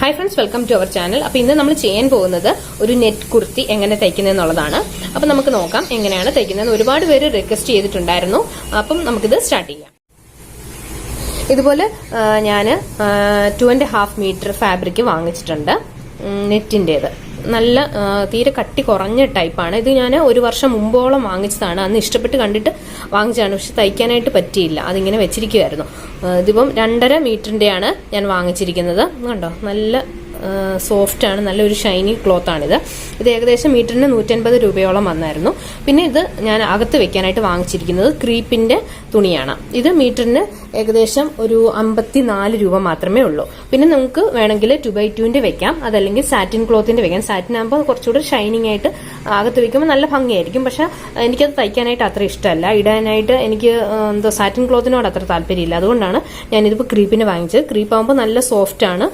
Hi friends, welcome to our channel. അപ്പോൾ ഇന്ന് നമ്മൾ ചെയ്യാൻ പോകുന്നത് ഒരു നെറ്റ് കുർത്തി എങ്ങനെ തയ്ക്കുന്നതെന്നുള്ളതാണ്. അപ്പം നമുക്ക് നോക്കാം എങ്ങനെയാണ് തയ്ക്കുന്നത്. ഒരുപാട് പേര് റിക്വസ്റ്റ് ചെയ്തിട്ടുണ്ടായിരുന്നു. അപ്പം നമുക്കിത് സ്റ്റാർട്ട് ചെയ്യാം. ഇതുപോലെ ഞാൻ 2.5 മീറ്റർ ഫാബ്രിക് വാങ്ങിച്ചിട്ടുണ്ട്, നെറ്റിൻ്റെത്. നല്ല തീരെ കട്ടി കുറഞ്ഞ ടൈപ്പാണ് ഇത്. ഞാൻ ഒരു വർഷം മുമ്പോളം വാങ്ങിച്ചതാണ്. അന്ന് ഇഷ്ടപ്പെട്ട് കണ്ടിട്ട് വാങ്ങിച്ചതാണ്, പക്ഷെ തയ്ക്കാനായിട്ട് പറ്റിയില്ല. അതിങ്ങനെ വെച്ചിരിക്കുമായിരുന്നു. ഇതിപ്പം 2.5 മീറ്ററിൻ്റെയാണ് ഞാൻ വാങ്ങിച്ചിരിക്കുന്നത്. കണ്ടോ, നല്ല സോഫ്റ്റ് ആണ്, നല്ലൊരു ഷൈനി ക്ലോത്ത് ആണിത്. ഇത് ഏകദേശം മീറ്ററിന് 150 രൂപയോളം വന്നായിരുന്നു. പിന്നെ ഇത് ഞാൻ അകത്ത് വെക്കാനായിട്ട് വാങ്ങിച്ചിരിക്കുന്നത് ക്രീപ്പിന്റെ തുണിയാണ്. ഇത് മീറ്ററിന് ഏകദേശം ഒരു 54 രൂപ മാത്രമേ ഉള്ളൂ. പിന്നെ നമുക്ക് വേണമെങ്കിൽ 2x2 വെക്കാം, അതല്ലെങ്കിൽ സാറ്റിൻ ക്ലോത്തിന്റെ വെക്കാം. സാറ്റിൻ ആകുമ്പോൾ കുറച്ചുകൂടെ ഷൈനിങ് ആയിട്ട് അകത്ത് വെക്കുമ്പോൾ നല്ല ഭംഗിയായിരിക്കും. പക്ഷെ എനിക്കത് തയ്ക്കാനായിട്ട് അത്ര ഇഷ്ടമല്ല. ഇടാനായിട്ട് എനിക്ക് എന്തോ സാറ്റിൻ ക്ലോത്തിനോട് അത്ര താല്പര്യമില്ല. അതുകൊണ്ടാണ് ഞാനിതിപ്പോൾ ക്രീപ്പിന് വാങ്ങിച്ചത്. ക്രീപ്പ് ആകുമ്പോൾ നല്ല സോഫ്റ്റ് ആണ്,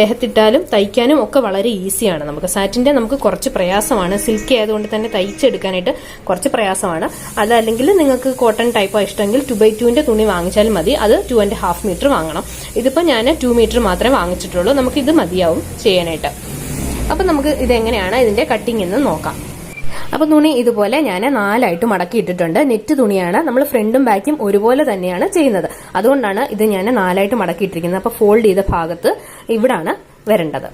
ദേഹത്തിട്ടാലും തയ്ക്കാനും ഒക്കെ വളരെ ഈസിയാണ്. നമുക്ക് സാറ്റിന്റെ നമുക്ക് കുറച്ച് പ്രയാസമാണ്, സിൽക്കി ആയതുകൊണ്ട് തന്നെ തയ്ച്ചെടുക്കാനായിട്ട് കുറച്ച് പ്രയാസമാണ്. അതല്ലെങ്കിൽ നിങ്ങൾക്ക് കോട്ടൺ ടൈപ്പോ ഇഷ്ടമെങ്കിൽ 2x2 തുണി വാങ്ങിച്ചാലും മതി. അത് 2.5 മീറ്റർ വാങ്ങണം. ഇതിപ്പോൾ ഞാൻ 2 മീറ്റർ മാത്രമേ വാങ്ങിച്ചിട്ടുള്ളൂ. നമുക്ക് ഇത് മതിയാവും ചെയ്യാനായിട്ട്. അപ്പം നമുക്ക് ഇതെങ്ങനെയാണ് ഇതിന്റെ കട്ടിങ് എന്ന് നോക്കാം. അപ്പൊ തുണി ഇതുപോലെ ഞാൻ 4ആയിട്ട് മടക്കി ഇട്ടിട്ടുണ്ട്. നെറ്റ് തുണിയാണ്, നമ്മൾ ഫ്രണ്ടും ബാക്കും ഒരുപോലെ തന്നെയാണ് ചെയ്യുന്നത്. അതുകൊണ്ടാണ് ഇത് ഞാൻ 4ആയിട്ട് മടക്കിയിട്ടിരിക്കുന്നത്. അപ്പൊ ഫോൾഡ് ചെയ്ത ഭാഗത്ത് ഇവിടാണ് വരേണ്ടത്.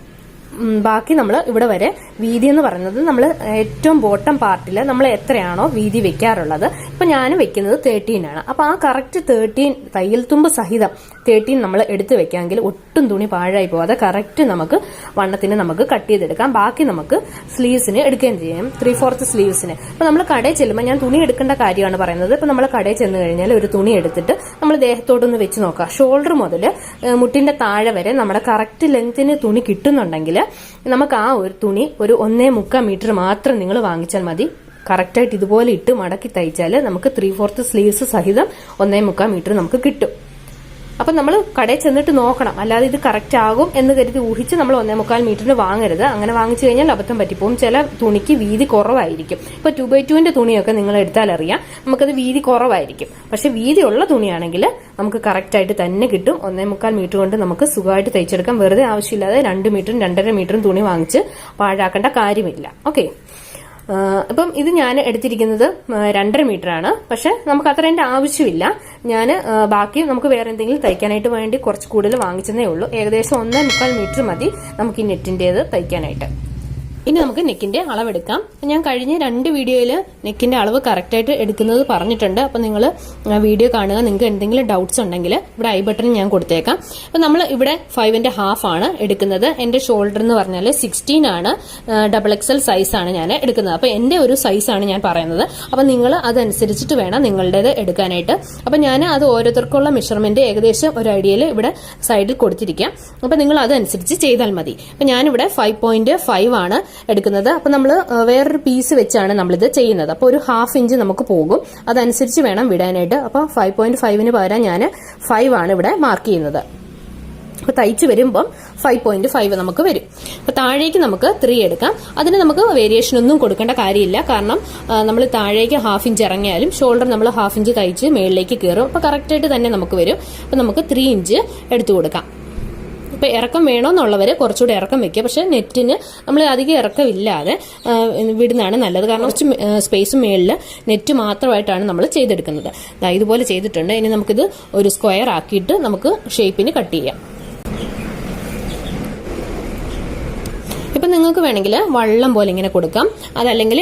ബാക്കി നമ്മൾ ഇവിടെ വരെ വീതി എന്ന് പറയുന്നത് നമ്മൾ ഏറ്റവും ബോട്ടം പാർട്ടിൽ നമ്മൾ എത്രയാണോ വീതി വെക്കാറുള്ളത്, ഇപ്പൊ ഞാൻ വെക്കുന്നത് 13 ആണ്. അപ്പൊ ആ കറക്റ്റ് 13 തയ്യൽ തുമ്പ് സഹിതം 13 നമ്മൾ എടുത്ത് വെക്കാമെങ്കിൽ ഒട്ടും തുണി പാഴായി പോവാതെ കറക്റ്റ് നമുക്ക് വണ്ണത്തിന് നമുക്ക് കട്ട് ചെയ്തെടുക്കാം. ബാക്കി നമുക്ക് സ്ലീവ്സിന് എടുക്കുകയും ചെയ്യാം, 3/4 സ്ലീവ്സിന്. ഇപ്പൊ നമ്മൾ കടയിൽ ചെല്ലുമ്പോൾ ഞാൻ തുണി എടുക്കേണ്ട കാര്യമാണ് പറയുന്നത്. ഇപ്പൊ നമ്മൾ കടയിൽ ചെന്ന് കഴിഞ്ഞാൽ ഒരു തുണി എടുത്തിട്ട് നമ്മൾ ദേഹത്തോട്ടൊന്ന് വെച്ച് നോക്കാം. ഷോൾഡർ മുതൽ മുട്ടിന്റെ താഴെ വരെ നമ്മുടെ കറക്റ്റ് ലെങ്ത്തിന് തുണി കിട്ടുന്നുണ്ടെങ്കിൽ നമുക്ക് ആ ഒരു തുണി ഒരു 1.25 മീറ്റർ മാത്രം നിങ്ങൾ വാങ്ങിച്ചാൽ മതി. കറക്റ്റായിട്ട് ഇതുപോലെ ഇട്ട് മടക്കി തയ്ച്ചാൽ നമുക്ക് 3/4 സ്ലീവ്സ് സഹിതം 1.25 മീറ്റർ നമുക്ക് കിട്ടും. അപ്പൊ നമ്മൾ കടയിൽ ചെന്നിട്ട് നോക്കണം, അല്ലാതെ ഇത് കറക്റ്റ് ആകും എന്ന് കരുതി ഊഹിച്ച് നമ്മൾ 1.25 മീറ്ററിന് വാങ്ങരുത്. അങ്ങനെ വാങ്ങിച്ചു കഴിഞ്ഞാൽ അബദ്ധം പറ്റിപ്പോവും. ചില തുണിക്ക് വീതി കുറവായിരിക്കും. ഇപ്പൊ 2x2 തുണിയൊക്കെ നിങ്ങൾ എടുത്താൽ അറിയാം, നമുക്കത് വീതി കുറവായിരിക്കും. പക്ഷെ വീതിയുള്ള തുണിയാണെങ്കിൽ നമുക്ക് കറക്റ്റ് ആയിട്ട് തന്നെ കിട്ടും. 1.25 മീറ്റർ കൊണ്ട് നമുക്ക് സുഖമായിട്ട് തയ്ച്ചെടുക്കാം. വെറുതെ ആവശ്യമില്ലാതെ 2 മീറ്ററും 2.5 മീറ്ററും തുണി വാങ്ങിച്ച് പാഴാക്കേണ്ട കാര്യമില്ല. ഓക്കെ, ഇപ്പം ഇത് ഞാൻ എടുത്തിരിക്കുന്നത് 2.5 മീറ്റർ ആണ്. പക്ഷെ നമുക്ക് അത്രേന്റെ ആവശ്യമില്ല. ഞാൻ ബാക്കി നമുക്ക് വേറെ എന്തെങ്കിലും തയ്ക്കാനായിട്ട് വേണ്ടി കുറച്ച് കൂടുതൽ വാങ്ങിച്ചതേ ഉള്ളൂ. ഏകദേശം 1.25 മീറ്റർ മതി നമുക്ക് ഈ നെറ്റിന്റേത് തയ്ക്കാനായിട്ട്. ഇനി നമുക്ക് നെക്കിന്റെ അളവെടുക്കാം. ഞാൻ കഴിഞ്ഞ 2 വീഡിയോയിൽ നെക്കിന്റെ അളവ് കറക്റ്റായിട്ട് എടുക്കുന്നത് പറഞ്ഞിട്ടുണ്ട്. അപ്പൊ നിങ്ങൾ വീഡിയോ കാണുക. നിങ്ങൾക്ക് എന്തെങ്കിലും ഡൗട്ട്സ് ഉണ്ടെങ്കിൽ ഇവിടെ ഐ ബട്ടൺ ഞാൻ കൊടുത്തേക്കാം. അപ്പൊ നമ്മൾ ഇവിടെ 5.5 ആണ് എടുക്കുന്നത്. എന്റെ ഷോൾഡർ എന്ന് പറഞ്ഞാൽ 16 ആണ്, XXL സൈസ് ആണ് ഞാൻ എടുക്കുന്നത്. അപ്പൊ എന്റെ ഒരു സൈസ് ആണ് ഞാൻ പറയുന്നത്. അപ്പൊ നിങ്ങൾ അതനുസരിച്ചിട്ട് വേണം നിങ്ങളുടേത് എടുക്കാനായിട്ട്. അപ്പൊ ഞാൻ അത് ഓരോരുത്തർക്കുള്ള മെഷർമെന്റ് ഏകദേശം ഒരു ഐഡിയയിൽ ഇവിടെ സൈഡിൽ കൊടുത്തിരിക്കാം. അപ്പൊ നിങ്ങൾ അതനുസരിച്ച് ചെയ്താൽ മതി. അപ്പൊ ഞാനിവിടെ 5.5 ആണ് എടുക്കുന്നത്. അപ്പൊ നമ്മൾ വേറൊരു പീസ് വെച്ചാണ് നമ്മളിത് ചെയ്യുന്നത്. അപ്പൊ ഒരു 1/2 ഇഞ്ച് നമുക്ക് പോകും. അതനുസരിച്ച് വേണം വിടാനായിട്ട്. അപ്പൊ 5.5ന് പകരം ഞാൻ 5 ആണ് ഇവിടെ മാർക്ക് ചെയ്യുന്നത്. അപ്പൊ തയ്ച്ചു വരുമ്പം 5.5 നമുക്ക് വരും. അപ്പൊ താഴേക്ക് നമുക്ക് 3 എടുക്കാം. അതിന് നമുക്ക് വേരിയേഷൻ ഒന്നും കൊടുക്കേണ്ട കാര്യമില്ല. കാരണം നമ്മൾ താഴേക്ക് 1/2 ഇഞ്ച് ഇറങ്ങിയാലും ഷോൾഡർ നമ്മൾ 1/2 ഇഞ്ച് തയ്ച്ച് മേളിലേക്ക് കയറും. അപ്പൊ കറക്റ്റായിട്ട് തന്നെ നമുക്ക് വരും. അപ്പൊ നമുക്ക് 3 ഇഞ്ച് എടുത്തു കൊടുക്കാം. ഇപ്പൊ ഇറക്കം വേണമെന്നുള്ളവര് കുറച്ചുകൂടെ ഇറക്കം വെക്കുക. പക്ഷെ നെറ്റിന് നമ്മൾ അധികം ഇറക്കമില്ലാതെ വിടുന്നതാണ് നല്ലത്. കാരണം കുറച്ച് സ്പേസ് മേളിൽ നെറ്റ് മാത്രമായിട്ടാണ് നമ്മൾ ചെയ്തെടുക്കുന്നത്. ഇതുപോലെ ചെയ്തിട്ടുണ്ട്. ഇനി നമുക്കിത് ഒരു സ്ക്വയർ ആക്കിയിട്ട് നമുക്ക് ഷേപ്പിന് കട്ട് ചെയ്യാം. ഇപ്പം നിങ്ങൾക്ക് വേണമെങ്കിൽ വള്ളം പോലെ ഇങ്ങനെ കൊടുക്കാം. അതല്ലെങ്കിൽ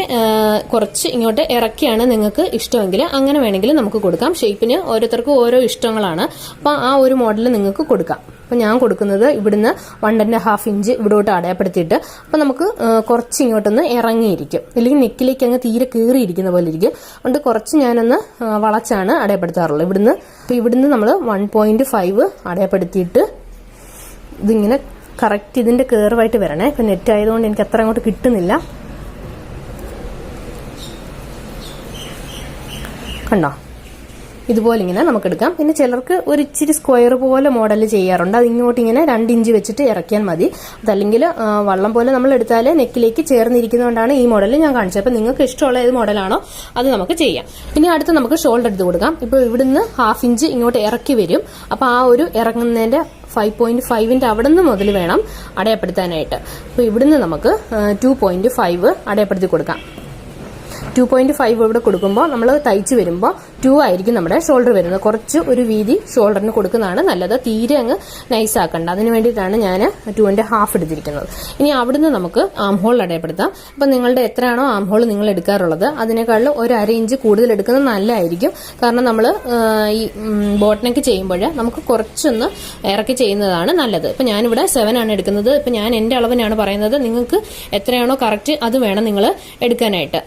കുറച്ച് ഇങ്ങോട്ട് ഇറക്കിയാണ് നിങ്ങൾക്ക് ഇഷ്ടമെങ്കിൽ അങ്ങനെ വേണമെങ്കിൽ നമുക്ക് കൊടുക്കാം. ഷേപ്പിന് ഓരോരുത്തർക്കും ഓരോ ഇഷ്ടങ്ങളാണ്. അപ്പം ആ ഒരു മോഡൽ നിങ്ങൾക്ക് കൊടുക്കാം. അപ്പം ഞാൻ കൊടുക്കുന്നത് ഇവിടുന്ന് 1.5 ഇഞ്ച് ഇവിടോട്ട് അടയാപ്പെടുത്തിയിട്ട്, അപ്പം നമുക്ക് കുറച്ച് ഇങ്ങോട്ടൊന്ന് ഇറങ്ങിയിരിക്കും. അല്ലെങ്കിൽ നെക്കിലേക്ക് അങ്ങ് തീരെ കീറിയിരിക്കുന്ന പോലെ ഇരിക്കും. അതുകൊണ്ട് കുറച്ച് ഞാനൊന്ന് വളച്ചാണ് അടയാപ്പെടുത്താറുള്ളത്. ഇവിടുന്ന് നമ്മൾ 1.5 അടയാപ്പെടുത്തിയിട്ട് ഇതിങ്ങനെ കറക്റ്റ് ഇതിന്റെ കേർവായിട്ട് വരണേ. ഇപ്പൊ നെറ്റ് ആയതുകൊണ്ട് എനിക്ക് അത്ര അങ്ങോട്ട് കിട്ടുന്നില്ല. കണ്ടോ, ഇതുപോലെ ഇങ്ങനെ നമുക്ക് എടുക്കാം. പിന്നെ ചിലർക്ക് ഒരു ഇച്ചിരി സ്ക്വയർ പോലെ മോഡൽ ചെയ്യാറുണ്ട്. അത് ഇങ്ങോട്ട് ഇങ്ങനെ 2 ഇഞ്ച് വെച്ചിട്ട് ഇറക്കിയാൽ മതി. അതല്ലെങ്കിൽ വള്ളം പോലെ നമ്മൾ എടുത്താൽ നെക്കിലേക്ക് ചേർന്നിരിക്കുന്നതുകൊണ്ടാണ് ഈ മോഡൽ ഞാൻ കാണിച്ചത്. അപ്പൊ നിങ്ങൾക്ക് ഇഷ്ടമുള്ള ഏത് മോഡലാണോ അത് നമുക്ക് ചെയ്യാം. പിന്നെ അടുത്ത് നമുക്ക് ഷോൾഡർ എടുത്ത് കൊടുക്കാം. ഇപ്പൊ ഇവിടുന്ന് 1/2 ഇഞ്ച് ഇങ്ങോട്ട് ഇറക്കി വരും. അപ്പൊ ആ ഒരു ഇറങ്ങുന്നതിന്റെ 5.5 അവിടെ നിന്ന് മുതൽ വേണം അടയാപ്പെടുത്താനായിട്ട്. അപ്പൊ ഇവിടുന്ന് നമുക്ക് 2.5 അടയാപ്പെടുത്തി കൊടുക്കാം. 2.5 ഇവിടെ കൊടുക്കുമ്പോൾ നമ്മൾ തയ്ച്ച് വരുമ്പോൾ 2 ആയിരിക്കും നമ്മുടെ ഷോൾഡർ വരുന്നത്. കുറച്ച് ഒരു വീതി ഷോൾഡറിന് കൊടുക്കുന്നതാണ് നല്ലത്. തീരെ അങ്ങ് നൈസ് ആക്കണ്ട. അതിന് വേണ്ടിയിട്ടാണ് ഞാൻ 2.5 എടുത്തിരിക്കുന്നത്. ഇനി അവിടുന്ന് നമുക്ക് ആം ഹോൾ അടയാപ്പെടുത്താം. അപ്പം നിങ്ങളുടെ എത്രയാണോ ആം ഹോൾ നിങ്ങൾ എടുക്കാറുള്ളത് അതിനേക്കാളും ഒരു 1/2 ഇഞ്ച് കൂടുതൽ എടുക്കുന്നത് നല്ലതായിരിക്കും. കാരണം നമ്മൾ ഈ ബോട്ടനൊക്കെ ചെയ്യുമ്പോൾ നമുക്ക് കുറച്ചൊന്ന് ഇറക്കി ചെയ്യുന്നതാണ് നല്ലത്. ഇപ്പം ഞാനിവിടെ 7 ആണ് എടുക്കുന്നത്. ഇപ്പം ഞാൻ എൻ്റെ അളവിനാണ് പറയുന്നത്. നിങ്ങൾക്ക് എത്രയാണോ കറക്റ്റ് അത് വേണം നിങ്ങൾ എടുക്കാനായിട്ട്.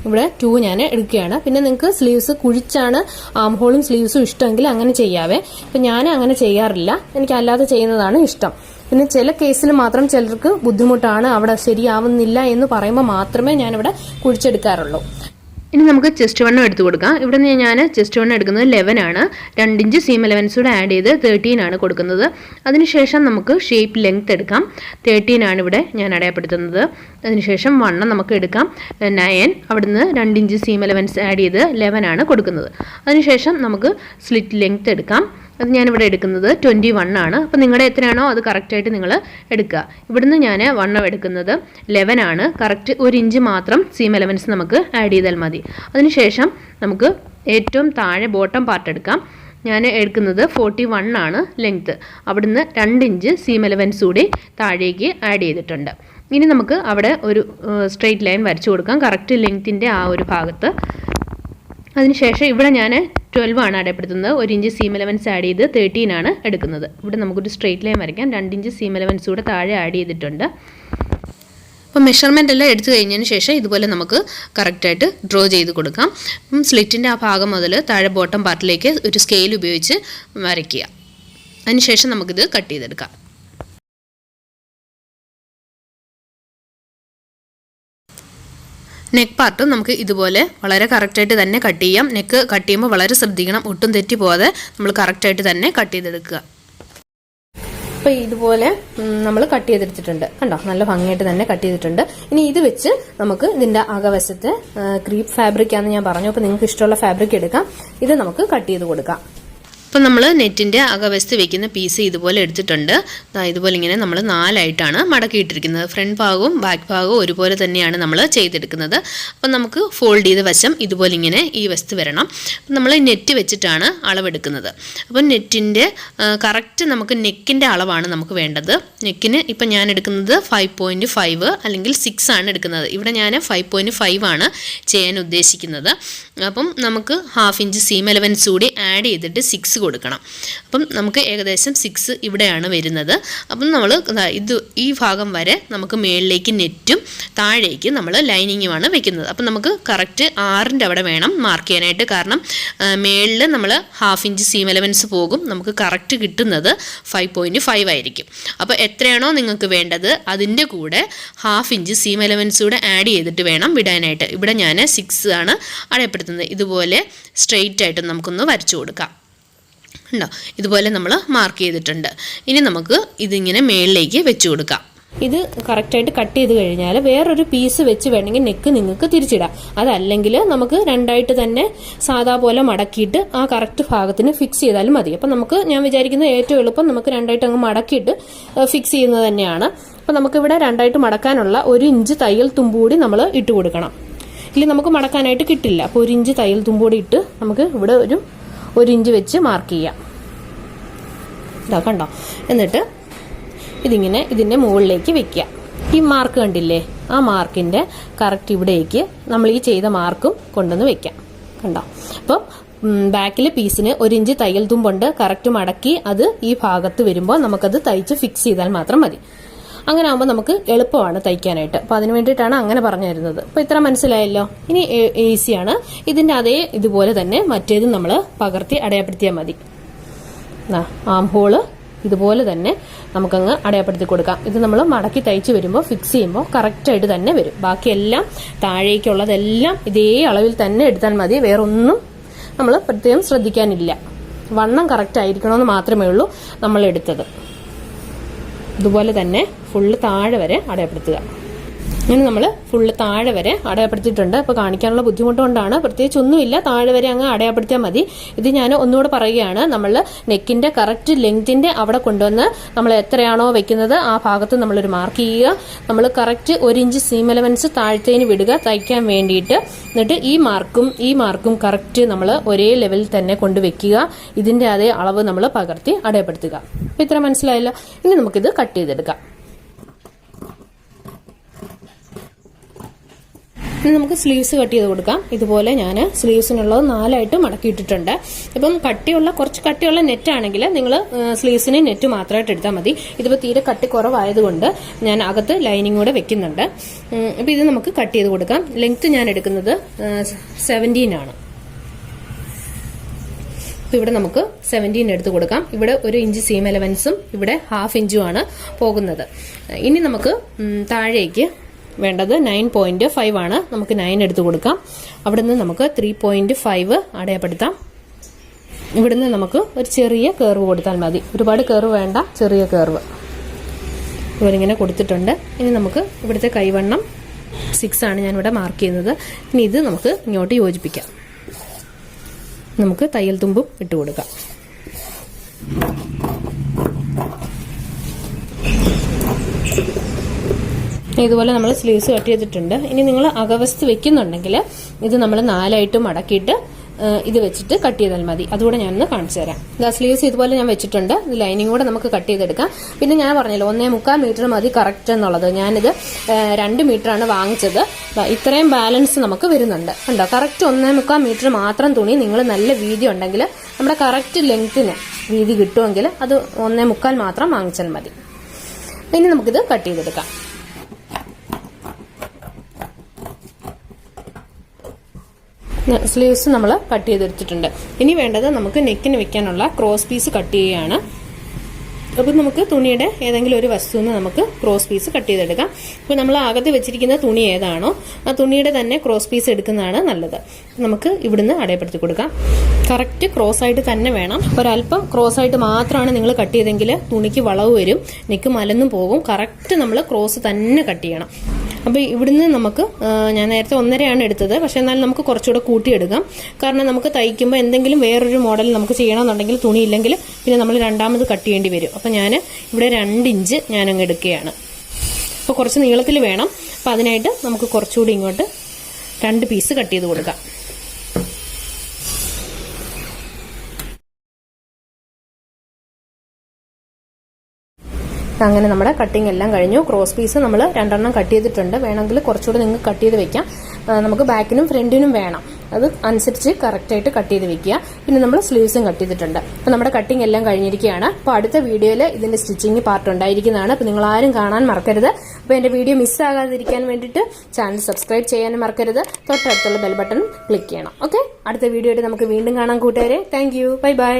ഇവിടെ 2 ഞാൻ എടുക്കുകയാണ്. പിന്നെ നിങ്ങൾക്ക് സ്ലീവ്സ് കുഴിച്ചാണ് ആം ഹോളും സ്ലീവ്സും ഇഷ്ടമെങ്കിൽ അങ്ങനെ ചെയ്യാവേ. ഇപ്പം ഞാൻ അങ്ങനെ ചെയ്യാറില്ല. എനിക്ക് അല്ലാതെ ചെയ്യുന്നതാണ് ഇഷ്ടം. പിന്നെ ചില കേസിൽ മാത്രം ചിലർക്ക് ബുദ്ധിമുട്ടാണ്, അവിടെ ശരിയാവുന്നില്ല എന്ന് പറയുമ്പോൾ മാത്രമേ ഞാനിവിടെ കുഴിച്ചെടുക്കാറുള്ളൂ. ഇനി നമുക്ക് ചെസ്റ്റ് വണ്ണം എടുത്തു കൊടുക്കാം. ഇവിടെ നിന്ന് ഞാൻ ചെസ്റ്റ് വണ്ണം എടുക്കുന്നത് 11 ആണ്. 2 ഇഞ്ച് സീം അലവൻസ് കൂടെ ആഡ് ചെയ്ത് 13 ആണ് കൊടുക്കുന്നത്. അതിനുശേഷം നമുക്ക് ഷേപ്പ് ലെങ്ത് എടുക്കാം. 13 ആണ് ഇവിടെ ഞാൻ അടയാളപ്പെടുത്തുന്നത്. അതിനുശേഷം വണ്ണം നമുക്ക് എടുക്കാം 9. അവിടുന്ന് 2 ഇഞ്ച് സീം അലവൻസ് ആഡ് ചെയ്ത് 11 ആണ് കൊടുക്കുന്നത്. അതിനുശേഷം നമുക്ക് സ്ലിറ്റ് ലെങ്ത് എടുക്കാം. അത് ഞാനിവിടെ എടുക്കുന്നത് 21 ആണ്. അപ്പോൾ നിങ്ങളുടെ എത്രയാണോ അത് കറക്റ്റായിട്ട് നിങ്ങൾ എടുക്കുക. ഇവിടുന്ന് ഞാൻ വണ്ണം എടുക്കുന്നത് 11 ആണ്. കറക്റ്റ് 1 ഇഞ്ച് മാത്രം സീം അലവൻസ് നമുക്ക് ആഡ് ചെയ്താൽ മതി. അതിനുശേഷം നമുക്ക് ഏറ്റവും താഴെ ബോട്ടം പാർട്ട് എടുക്കാം. ഞാൻ എടുക്കുന്നത് 41 ആണ് ലെങ്ത്ത്. അവിടുന്ന് 2 ഇഞ്ച് സീം അലവൻസ് കൂടി താഴേക്ക് ആഡ് ചെയ്തിട്ടുണ്ട്. ഇനി നമുക്ക് അവിടെ ഒരു സ്ട്രെയിറ്റ് ലൈൻ വരച്ചു കൊടുക്കാം കറക്റ്റ് ലെങ്ത്തിൻ്റെ ആ ഒരു ഭാഗത്ത്. അതിനുശേഷം ഇവിടെ ഞാൻ 12 ആണ് അടയാളപ്പെടുത്തുന്നത്. 1 ഇഞ്ച് സീം അലവൻസ് ആഡ് ചെയ്ത് 13 ആണ് എടുക്കുന്നത്. ഇവിടെ നമുക്കൊരു സ്ട്രെയിറ്റ് ലൈൻ വരയ്ക്കാം. 2 ഇഞ്ച് സീം അലവൻസ് കൂടെ താഴെ ആഡ് ചെയ്തിട്ടുണ്ട്. അപ്പോൾ മെഷർമെൻ്റ് എല്ലാം എടുത്തു കഴിഞ്ഞതിന് ശേഷം ഇതുപോലെ നമുക്ക് കറക്റ്റായിട്ട് ഡ്രോ ചെയ്ത് കൊടുക്കാം. സ്ലിറ്റിൻ്റെ ആ ഭാഗം മുതൽ താഴെ ബോട്ടം പാർട്ടിലേക്ക് ഒരു സ്കെയിൽ ഉപയോഗിച്ച് വരയ്ക്കുക. അതിനുശേഷം നമുക്കിത് കട്ട് ചെയ്തെടുക്കാം. നെക്ക് പാർട്ടും നമുക്ക് ഇതുപോലെ വളരെ കറക്റ്റായിട്ട് തന്നെ കട്ട് ചെയ്യാം. നെക്ക് കട്ട് ചെയ്യുമ്പോൾ വളരെ ശ്രദ്ധിക്കണം, ഒട്ടും തെറ്റി പോകാതെ നമ്മൾ കറക്റ്റായിട്ട് തന്നെ കട്ട് ചെയ്തെടുക്കുക. അപ്പോൾ ഇതുപോലെ നമ്മൾ കട്ട് ചെയ്തെടുത്തിട്ടുണ്ട്. കണ്ടോ, നല്ല ഭംഗിയായിട്ട് തന്നെ കട്ട് ചെയ്തിട്ടുണ്ട്. ഇനി ഇത് വെച്ച് നമുക്ക് ഇതിൻ്റെ അകവശത്തെ ക്രീപ്പ് ഫാബ്രിക് ആണെന്ന് ഞാൻ പറഞ്ഞു. അപ്പോൾ നിങ്ങൾക്ക് ഇഷ്ടമുള്ള ഫാബ്രിക് എടുക്കാം. ഇത് നമുക്ക് കട്ട് ചെയ്ത് കൊടുക്കാം. അപ്പം നമ്മൾ നെറ്റിൻ്റെ അകവശത്ത് വെക്കുന്ന പീസ് ഇതുപോലെ എടുത്തിട്ടുണ്ട്. ഇതുപോലെ ഇങ്ങനെ നമ്മൾ 4 ആയിട്ടാണ് മടക്കിയിട്ടിരിക്കുന്നത്. ഫ്രണ്ട് ഭാഗവും ബാക്ക് ഭാഗവും ഒരുപോലെ തന്നെയാണ് നമ്മൾ ചെയ്തെടുക്കുന്നത്. അപ്പം നമുക്ക് ഫോൾഡ് ചെയ്ത വശം ഇതുപോലെ ഇങ്ങനെ ഈ വശത്ത് വരണം. അപ്പം നമ്മൾ നെറ്റ് വെച്ചിട്ടാണ് അളവെടുക്കുന്നത്. അപ്പം നെറ്റിൻ്റെ കറക്റ്റ് നമുക്ക് നെക്കിൻ്റെ അളവാണ് നമുക്ക് വേണ്ടത്. നെക്കിന് ഇപ്പം ഞാൻ എടുക്കുന്നത് 5.5 അല്ലെങ്കിൽ 6 ആണ് എടുക്കുന്നത്. ഇവിടെ ഞാൻ 5.5 ആണ് ചെയ്യാൻ ഉദ്ദേശിക്കുന്നത്. അപ്പം നമുക്ക് 1/2 ഇഞ്ച് സീം അലവൻസ് കൂടി ആഡ് ചെയ്തിട്ട് 6 കൊടുക്കണം. അപ്പം നമുക്ക് ഏകദേശം 6 ഇവിടെയാണ് വരുന്നത്. അപ്പം നമ്മൾ ഇത് ഈ ഭാഗം വരെ നമുക്ക് മേളിലേക്ക് നെറ്റും താഴേക്ക് നമ്മൾ ലൈനിങ്ങുമാണ് വെക്കുന്നത്. അപ്പം നമുക്ക് കറക്റ്റ് 6ൻ്റെ അവിടെ വേണം മാർക്ക് ചെയ്യാനായിട്ട്. കാരണം മേളിൽ നമ്മൾ 1/2 ഇഞ്ച് സീം അലവൻസ് പോകും. നമുക്ക് കറക്റ്റ് കിട്ടുന്നത് 5.5 ആയിരിക്കും. അപ്പോൾ എത്രയാണോ നിങ്ങൾക്ക് വേണ്ടത് അതിൻ്റെ കൂടെ 1/2 ഇഞ്ച് സീം അലവൻസ് കൂടെ ആഡ് ചെയ്തിട്ട് വേണം വിടാനായിട്ട്. ഇവിടെ ഞാൻ 6 ആണ് അടയാളപ്പെടുത്തുന്നത്. ഇതുപോലെ സ്ട്രെയിറ്റ് ആയിട്ട് നമുക്കൊന്ന് വരച്ചു കൊടുക്കാം. ഉണ്ടോ, ഇതുപോലെ നമ്മൾ മാർക്ക് ചെയ്തിട്ടുണ്ട്. ഇനി നമുക്ക് ഇതിങ്ങനെ മേളിലേക്ക് വെച്ച് കൊടുക്കാം. ഇത് കറക്റ്റായിട്ട് കട്ട് ചെയ്ത് കഴിഞ്ഞാൽ വേറൊരു പീസ് വെച്ച് വേണമെങ്കിൽ നെക്ക് നിങ്ങൾക്ക് തിരിച്ചിടാം. അതല്ലെങ്കിൽ നമുക്ക് 2 ആയിട്ട് തന്നെ സാധാ പോലെ മടക്കിയിട്ട് ആ കറക്റ്റ് ഭാഗത്തിന് ഫിക്സ് ചെയ്താലും മതി. അപ്പം നമുക്ക് ഞാൻ വിചാരിക്കുന്നത് ഏറ്റവും എളുപ്പം നമുക്ക് 2 ആയിട്ട് അങ്ങ് മടക്കിയിട്ട് ഫിക്സ് ചെയ്യുന്നത് തന്നെയാണ്. അപ്പം നമുക്കിവിടെ 2 ആയിട്ട് മടക്കാനുള്ള 1 ഇഞ്ച് തയ്യൽ തുമ്പൂടി നമ്മൾ ഇട്ട് കൊടുക്കണം. ഇല്ലെങ്കിൽ നമുക്ക് മടക്കാനായിട്ട് കിട്ടില്ല. അപ്പോൾ 1 ഇഞ്ച് തയ്യൽ തുമ്പൂടി ഇട്ട് നമുക്ക് ഇവിടെ 1 ഇഞ്ച് വെച്ച് മാർക്ക് ചെയ്യാം. ഇതാ കണ്ടോ. എന്നിട്ട് ഇതിങ്ങനെ ഇതിൻ്റെ മുകളിലേക്ക് വെക്കുക. ഈ മാർക്ക് കണ്ടില്ലേ, ആ മാർക്കിൻ്റെ കറക്റ്റ് ഇവിടേക്ക് നമ്മൾ ഈ ചെയ്ത മാർക്കും കൊണ്ടുവന്ന് വെക്കാം. കണ്ടോ. അപ്പം ബാക്കിൽ പീസിന് 1 ഇഞ്ച് തയ്യൽ തുമ്പുണ്ട്. കറക്റ്റ് മടക്കി അത് ഈ ഭാഗത്ത് വരുമ്പോൾ നമുക്കത് തയ്ച്ച് ഫിക്സ് ചെയ്താൽ മാത്രം മതി. അങ്ങനെ ആകുമ്പോൾ നമുക്ക് എളുപ്പമാണ് തയ്ക്കാനായിട്ട്. അപ്പോൾ അതിന് വേണ്ടിയിട്ടാണ് അങ്ങനെ പറഞ്ഞു തരുന്നത്. അപ്പോൾ ഇത്ര മനസ്സിലായല്ലോ. ഇനി ഈസിയാണ്. ഇതിൻ്റെ അതേ ഇതുപോലെ തന്നെ മറ്റേതും നമ്മൾ പകർത്തി അടയാളപ്പെടുത്തിയാൽ മതി. ആം ഹോള് ഇതുപോലെ തന്നെ നമുക്കങ്ങ് അടയാളപ്പെടുത്തി കൊടുക്കാം. ഇത് നമ്മൾ മടക്കി തയ്ച്ച് വരുമ്പോൾ ഫിക്സ് ചെയ്യുമ്പോൾ കറക്റ്റായിട്ട് തന്നെ വരും. ബാക്കിയെല്ലാം താഴേക്കുള്ളതെല്ലാം ഇതേ അളവിൽ തന്നെ എടുത്താൽ മതി. വേറൊന്നും നമ്മൾ പ്രത്യേകം ശ്രദ്ധിക്കാനില്ല. വണ്ണം കറക്റ്റ് ആയിരിക്കണമെന്ന് മാത്രമേ ഉള്ളൂ നമ്മൾ എടുത്തത്. ഇതുപോലെ തന്നെ ഫുള്ള് താഴെ വരെ അടയാളപ്പെടുത്തുക. ഇങ്ങനെ നമ്മൾ ഫുള്ള് താഴെ വരെ അടയാളപ്പെടുത്തിയിട്ടുണ്ട്. അപ്പോൾ കാണിക്കാനുള്ള ബുദ്ധിമുട്ട് കൊണ്ടാണ്, പ്രത്യേകിച്ച് ഒന്നുമില്ല, താഴെ വരെ അങ്ങ് അടയാളപ്പെടുത്തിയാൽ മതി. ഇത് ഞാൻ ഒന്നുകൂടെ പറയുകയാണ്, നമ്മൾ നെക്കിന്റെ കറക്റ്റ് ലെങ്തിന്റെ അവിടെ കൊണ്ടുവന്ന് നമ്മൾ എത്രയാണോ വെക്കുന്നത് ആ ഭാഗത്ത് നമ്മളൊരു മാർക്ക് ചെയ്യുക. നമ്മൾ കറക്റ്റ് 1 ഇഞ്ച് സീം അലവൻസ് താഴത്തേന് വിടുക തയ്ക്കാൻ വേണ്ടിയിട്ട്. എന്നിട്ട് ഈ മാർക്കും കറക്റ്റ് നമ്മൾ ഒരേ ലെവലിൽ തന്നെ കൊണ്ടുവയ്ക്കുക. ഇതിന്റെ അതേ അളവ് നമ്മൾ പകർത്തി അടയാളപ്പെടുത്തുക. അപ്പോൾ ഇത്ര മനസ്സിലായല്ലോ. ഇനി നമുക്കിത് കട്ട് ചെയ്തെടുക്കാം. ഇനി നമുക്ക് സ്ലീവ്സ് കട്ട് ചെയ്ത് കൊടുക്കാം. ഇതുപോലെ ഞാൻ സ്ലീവ്സിനുള്ളത് 4 ആയിട്ട് മടക്കിയിട്ടിട്ടുണ്ട്. ഇപ്പം കുറച്ച് കട്ടിയുള്ള നെറ്റ് ആണെങ്കിൽ നിങ്ങൾ സ്ലീവ്സിന് നെറ്റ് മാത്രമായിട്ട് എടുത്താൽ മതി. ഇതിപ്പോൾ തീരെ കട്ടി കുറവായതുകൊണ്ട് ഞാൻ അകത്ത് ലൈനിങ് കൂടെ വെക്കുന്നുണ്ട്. അപ്പോൾ ഇത് നമുക്ക് കട്ട് ചെയ്ത് കൊടുക്കാം. ലെങ്ത് ഞാൻ എടുക്കുന്നത് 17 ആണ്. അപ്പോൾ ഇവിടെ നമുക്ക് 17 എടുത്ത് കൊടുക്കാം. ഇവിടെ 1 ഇഞ്ച് സീം അലവൻസും ഇവിടെ 1/2 ഇഞ്ചും ആണ് പോകുന്നത്. ഇനി നമുക്ക് താഴേക്ക് വേണ്ടത് 9.5 ആണ്. നമുക്ക് 9 എടുത്ത് കൊടുക്കാം. അവിടുന്ന് നമുക്ക് 3.5 അടയാളപ്പെടുത്താം. ഇവിടുന്ന് നമുക്ക് ഒരു ചെറിയ കർവ് കൊടുത്താൽ മതി. ഒരുപാട് കർവ് വേണ്ട, ചെറിയ കർവ് ഇവരിങ്ങനെ കൊടുത്തിട്ടുണ്ട്. ഇനി നമുക്ക് ഇവിടുത്തെ കൈവണ്ണം 6 ആണ് ഞാനിവിടെ മാർക്ക് ചെയ്യുന്നത്. ഇനി ഇത് നമുക്ക് ഇങ്ങോട്ട് യോജിപ്പിക്കാം. നമുക്ക് തയ്യൽ തുമ്പും ഇട്ട് കൊടുക്കാം. ഇതുപോലെ നമ്മൾ സ്ലീവ്സ് കട്ട് ചെയ്തിട്ടുണ്ട്. ഇനി നിങ്ങൾ അകവസ്ത് വെക്കുന്നുണ്ടെങ്കിൽ ഇത് നമ്മൾ 4 ആയിട്ട് മടക്കിയിട്ട് ഇത് വെച്ചിട്ട് കട്ട് ചെയ്താൽ മതി. അതുകൂടെ ഞാനൊന്ന് കാണിച്ചു തരാം. സ്ലീവ്സ് ഇതുപോലെ ഞാൻ വെച്ചിട്ടുണ്ട്. ഇത് ലൈനിങ് കൂടെ നമുക്ക് കട്ട് ചെയ്തെടുക്കാം. പിന്നെ ഞാൻ പറഞ്ഞല്ലോ 1.25 മീറ്റർ മതി കറക്റ്റ് എന്നുള്ളത്. ഞാനിത് 2 മീറ്ററാണ് വാങ്ങിച്ചത്. ഇത്രയും ബാലൻസ് നമുക്ക് വരുന്നുണ്ട്. കണ്ടോ, കറക്റ്റ് 1.25 മീറ്റർ മാത്രം തുണി നിങ്ങൾ നല്ല വീതി ഉണ്ടെങ്കിൽ നമ്മുടെ കറക്റ്റ് ലെങ്ത്തിന് വീതി കിട്ടുമെങ്കിൽ അത് 1.25 മാത്രം വാങ്ങിച്ചാൽ മതി. ഇനി നമുക്കിത് കട്ട് ചെയ്തെടുക്കാം. സ്ലീവ്സ് നമ്മൾ കട്ട് ചെയ്തെടുത്തിട്ടുണ്ട്. ഇനി വേണ്ടത് നമുക്ക് നെക്കിന് വെക്കാനുള്ള ക്രോസ് പീസ് കട്ട് ചെയ്യുകയാണ്. അപ്പോൾ നമുക്ക് തുണിയുടെ ഏതെങ്കിലും ഒരു വസ്തുവിന് നമുക്ക് ക്രോസ് പീസ് കട്ട് ചെയ്തെടുക്കാം. അപ്പോൾ നമ്മൾ അകത്ത് വെച്ചിരിക്കുന്ന തുണി ഏതാണോ ആ തുണിയുടെ തന്നെ ക്രോസ് പീസ് എടുക്കുന്നതാണ് നല്ലത്. നമുക്ക് ഇവിടുന്ന് അടയാളപ്പെടുത്തി കൊടുക്കാം. കറക്റ്റ് ക്രോസ് ആയിട്ട് തന്നെ വേണം. ഒരല്പം ക്രോസ് ആയിട്ട് മാത്രമാണ് നിങ്ങൾ കട്ട് ചെയ്തെങ്കിൽ തുണിക്ക് വളവ് വരും, നെക്ക് മലന്നും പോകും. കറക്റ്റ് നമ്മൾ ക്രോസ് തന്നെ കട്ട് ചെയ്യണം. അപ്പോൾ ഇവിടുന്ന് നമുക്ക് ഞാൻ നേരത്തെ 1.5 എടുത്തത്. പക്ഷെ എന്നാൽ നമുക്ക് കുറച്ചുകൂടെ കൂട്ടിയെടുക്കാം. കാരണം നമുക്ക് തയ്ക്കുമ്പോൾ എന്തെങ്കിലും വേറൊരു മോഡൽ നമുക്ക് ചെയ്യണമെന്നുണ്ടെങ്കിൽ തുണി ഇല്ലെങ്കിൽ പിന്നെ നമ്മൾ രണ്ടാമത് കട്ട് ചെയ്യേണ്ടി വരും. അപ്പോൾ ഞാൻ ഇവിടെ 2 ഇഞ്ച് ഞാനങ്ങ് എടുക്കുകയാണ്. അപ്പോൾ കുറച്ച് നീളത്തിൽ വേണം. അപ്പോൾ അതിനായിട്ട് നമുക്ക് കുറച്ചുകൂടി ഇങ്ങോട്ട് 2 പീസ് കട്ട് ചെയ്ത് കൊടുക്കാം. അങ്ങനെ നമ്മുടെ കട്ടിങ് എല്ലാം കഴിഞ്ഞു. ക്രോസ് പീസ് നമ്മൾ 2 എണ്ണം കട്ട് ചെയ്തിട്ടുണ്ട്. വേണമെങ്കിൽ കുറച്ചുകൂടി നിങ്ങൾക്ക് കട്ട് ചെയ്ത് വെക്കാം. നമുക്ക് ബാക്കിനും ഫ്രണ്ടിനും വേണം, അത് അനുസരിച്ച് കറക്റ്റായിട്ട് കട്ട് ചെയ്ത് വെക്കുക. പിന്നെ നമ്മൾ സ്ലീവ്സും കട്ട് ചെയ്തിട്ടുണ്ട്. അപ്പോൾ നമ്മുടെ കട്ടിങ് എല്ലാം കഴിഞ്ഞിരിക്കുകയാണ്. അപ്പോൾ അടുത്ത വീഡിയോയിൽ ഇതിന്റെ സ്റ്റിച്ചിങ് പാർട്ട് ഉണ്ടായിരിക്കുന്നതാണ്. അപ്പോൾ നിങ്ങൾ ആരും കാണാൻ മറക്കരുത്. അപ്പോൾ എൻ്റെ വീഡിയോ മിസ്സാകാതിരിക്കാൻ വേണ്ടിയിട്ട് ചാനൽ സബ്സ്ക്രൈബ് ചെയ്യാനും മറക്കരുത്. തൊട്ടടുത്തുള്ള ബെൽ ബട്ടൺ ക്ലിക്ക് ചെയ്യണം. ഓക്കെ, അടുത്ത വീഡിയോയിൽ നമുക്ക് വീണ്ടും കാണാം കൂട്ടുകാരെ. Thank you. Bye bye.